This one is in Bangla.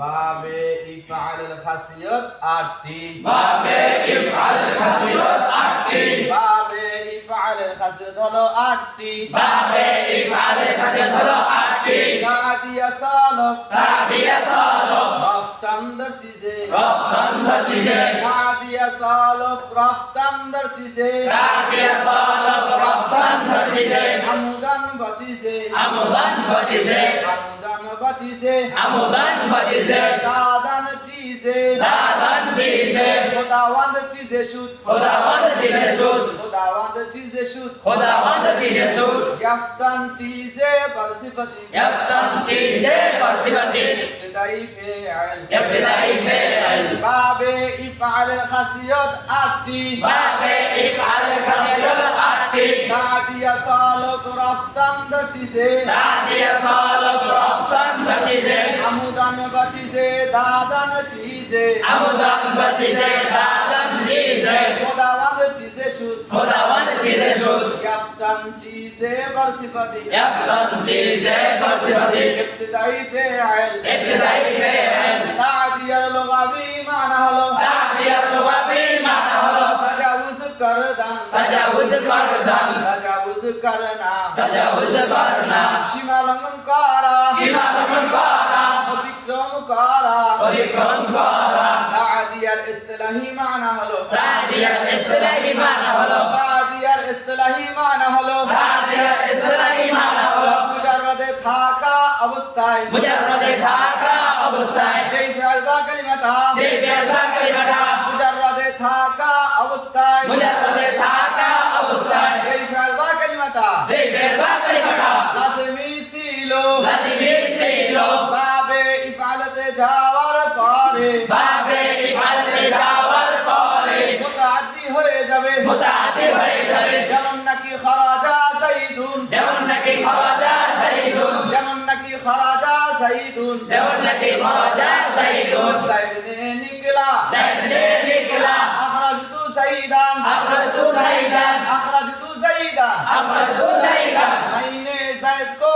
বাবে ইফআলের খাসিয়ত 8টি বাবে ইফআলের খাসিয়ত 8টি বাবে ইফআলের খাসিয়ত হলো 8টি বাবে ইফআলের খাসিয়ত হলো 8টি কাদিয়া sulph কাদিয়া sulph রফতান দরজিজে রফতান দরজিজে কাদিয়া sulph রফতান দরজিজে কাদিয়া sulph রফতান দরজিজে Amdan বচিজে Amdan বচিজে Amdan বচিজে Amdan বচিজে Dadan চিজে Dadan চিজে খোদাওয়ান্দ চিজে সুদ খোদাওয়ান্দ চিজে সুদ খোদাওয়ান্দ চিজে সুদ খোদাওয়ান্দ চিজে সুদ ইয়াফতান চিজে বরসিফতি يفتن چیزے پر صفتی ابتدائی فعل ابتدائی فعل باب افعل الخاصیت 8টি باب افعل خسیت 8টি نادیہ سالک رفتن دتیزے نادیہ سالک رفتن دتیزے আমদান বচিজে দাদান চিজে عمدن بچیزے دادن چیزے খোদাওয়ান্দ চিজে সুদ خداوند چیزے شد ইয়াফতান চিজে বরসিফতি يفتن چیزے پر صفتی ابتدائی فعل ابتدائی فعل تعدیہ لغوی معنی হলো تعدیہ لغوی معنی হলো تجاوز کردن تجاوز کردن تجاوز کرنا تجاوز کرنا সীমা লঙ্ঘন করা সীমা লঙ্ঘন করা অতিক্রম করা অতিক্রম করা তাদিয়ার ইসতিলাহি মানা হলো তাদিয়ার ইসতিলাহি মানা হলো তাদিয়ার ইসতিলাহি মানা হলো তাদিয়ার ইসতিলাহি মানা হলো মুজাররদে থাকা অবস্থায় মুজাররদে থাকা অবস্থায় যেই ফেল বা কালিমাটা যেই ফেল বা কালিমাটা মুজাররদে থাকা অবস্থায় মুজাররদে থাকা অবস্থায় যেই ফেল বা কালিমাটা যেই ফেল বা কালিমাটা লাজিমি ছিল লাজিমি ছিল বাবে ইফালতে যাওয়ার পরে বাবে ইফালতে যাওয়ার পরে মুতাআদ্দি হয়ে যাবে মুতাআদ্দি হয়ে যাবে যেমন নাকি খরাজা সাইদুন যেমন নাকি খরাজা সাইদুন যেমন নাকি খরাজা সাইদুন যেমন নাকি খরাজা সাইদুন সাইদ ने निकला زید نے نکلا اخرجت سیدان اخرجت زیدان اخرجت سیدان اخرجت زیدان मैंने زید को